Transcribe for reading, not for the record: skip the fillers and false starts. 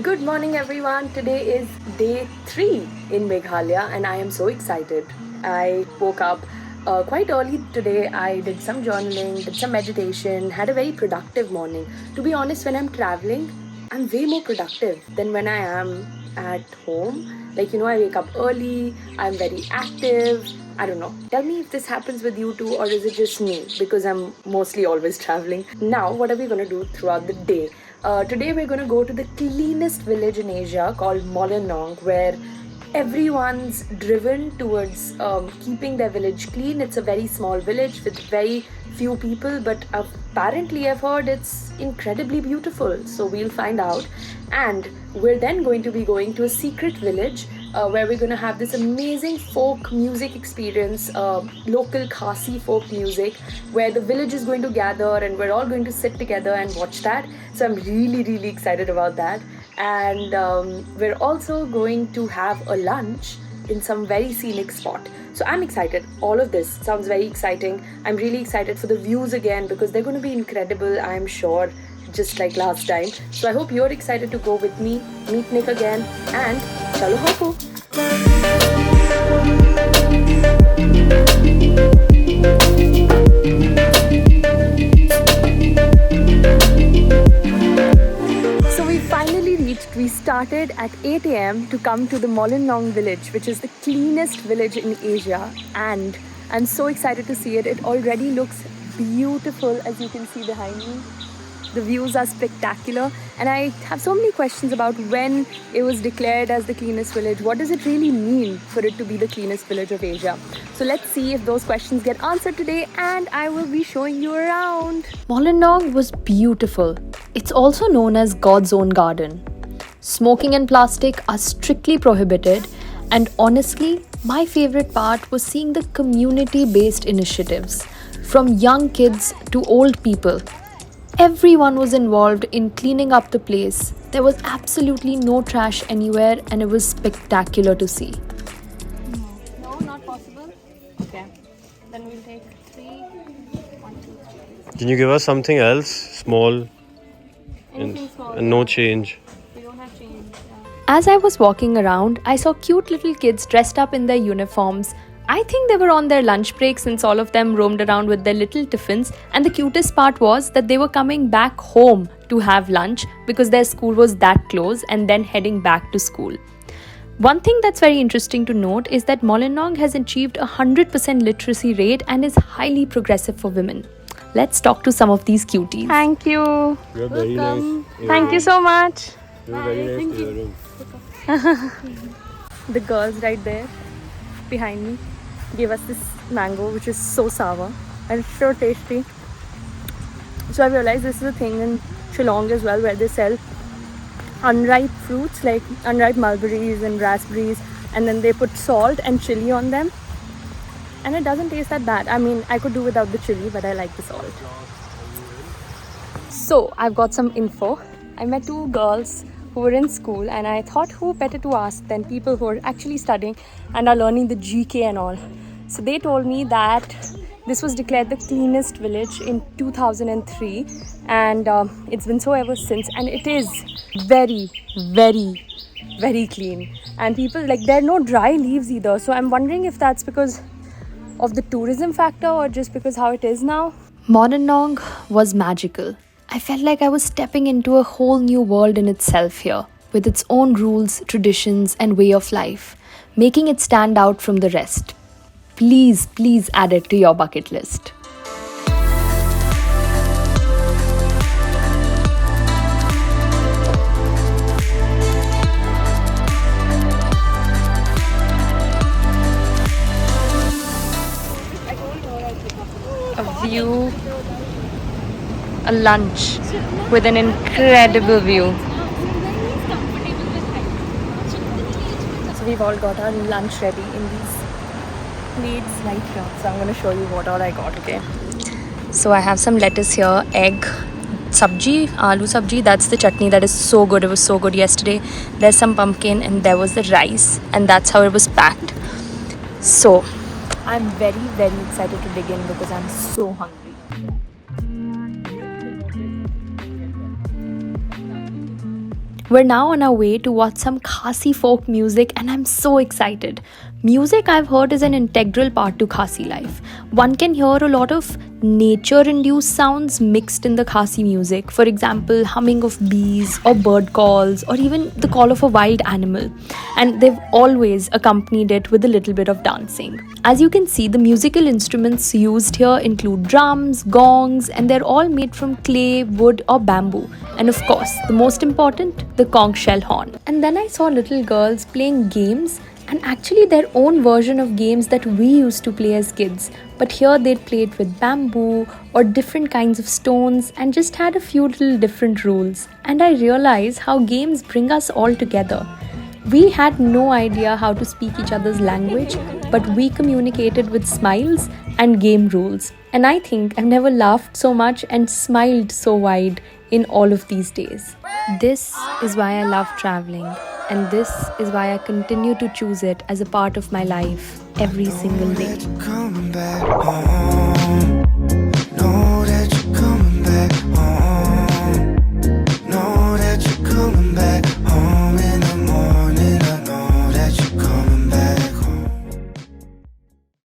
Good morning, everyone. Today is day 3 in Meghalaya, and I am so excited. I woke up quite early today. I did some journaling, did some meditation, had a very productive morning. To be honest, when I'm traveling, I'm way more productive than when I am at home. I wake up early, I'm very active. I don't know. Tell me if this happens with you too, or is it just me? Because I'm mostly always traveling. Now, what are we gonna do throughout the day? Today, we're gonna go to the cleanest village in Asia called Mawlynnog, where everyone's driven towards keeping their village clean. It's a very small village with very few people, but apparently, I've heard it's incredibly beautiful. So, we'll find out. And we're then going to be going to a secret village where we're going to have this amazing folk music experience, local Khasi folk music, where the village is going to gather and we're all going to sit together and watch that. So I'm really, really excited about that. And we're also going to have a lunch in some very scenic spot. So I'm excited. All of this sounds very exciting. I'm really excited for the views again because they're going to be incredible, I'm sure, just like last time. So I hope you're excited to go with me, meet Nick again, and Chalo Hoppo. So we finally reached. We started at 8 a.m. to come to the Mawlynnong village, which is the cleanest village in Asia, and I'm so excited to see it. It already looks beautiful, as you can see behind me. The views are spectacular, and I have so many questions about when it was declared as the cleanest village. What does it really mean for it to be the cleanest village of Asia? So let's see if those questions get answered today, and I will be showing you around. Mawlynnog was beautiful. It's also known as God's own garden. Smoking and plastic are strictly prohibited, and honestly, my favorite part was seeing the community-based initiatives, from young kids to old people. Everyone was involved in cleaning up the place. There was absolutely no trash anywhere, and it was spectacular to see. No, not possible. Okay. Then we'll take 3. 1, 2, 3. Can you give us something else small and no change? We don't have change. Yeah. As I was walking around, I saw cute little kids dressed up in their uniforms. I think they were on their lunch break since all of them roamed around with their little tiffins, and the cutest part was that they were coming back home to have lunch because their school was that close, and then heading back to school. One thing that's very interesting to note is that Mawlynnog has achieved a 100% literacy rate and is highly progressive for women. Let's talk to some of these cuties. Thank you. You're very nice. Thank you so much. You're very nice to your room. The girls right there behind me gave us this mango, which is so sour and so tasty. So I realized this is a thing in Shillong as well, where they sell unripe fruits like unripe mulberries and raspberries, and then they put salt and chili on them, and it doesn't taste that bad. I mean, I could do without the chili, but I like the salt. So I've got some info. I met 2 girls who were in school, and I thought who better to ask than people who are actually studying and are learning the GK and all. So they told me that this was declared the cleanest village in 2003, and it's been so ever since, and it is very, very, very clean. And people, like, there are no dry leaves either, so I'm wondering if that's because of the tourism factor or just because how it is now. Mawlynnog was magical. I felt like I was stepping into a whole new world in itself here, with its own rules, traditions, and way of life, making it stand out from the rest. Please, please add it to your bucket list. A view, a lunch with an incredible view. So we've all got our lunch ready in these plates right here. So I'm going to show you what all I got, okay? So I have some lettuce here, egg, sabji, aloo sabji. That's the chutney that is so good. It was so good yesterday. There's some pumpkin, and there was the rice, and that's how it was packed. So I'm very, very excited to dig in because I'm so hungry. We're now on our way to watch some Khasi folk music, and I'm so excited. Music, I've heard, is an integral part to Khasi life. One can hear a lot of nature induced sounds mixed in the Khasi music. For example, humming of bees, or bird calls, or even the call of a wild animal. And they've always accompanied it with a little bit of dancing. As you can see, the musical instruments used here include drums, gongs, and they're all made from clay, wood, or bamboo. And of course, the most important, the conch shell horn. And then I saw little girls playing games, and actually their own version of games that we used to play as kids. But here they'd play it with bamboo or different kinds of stones and just had a few little different rules. And I realized how games bring us all together. We had no idea how to speak each other's language, but we communicated with smiles and game rules. And I think I've never laughed so much and smiled so wide in all of these days. This is why I love traveling, and this is why I continue to choose it as a part of my life every single day. Coming back home.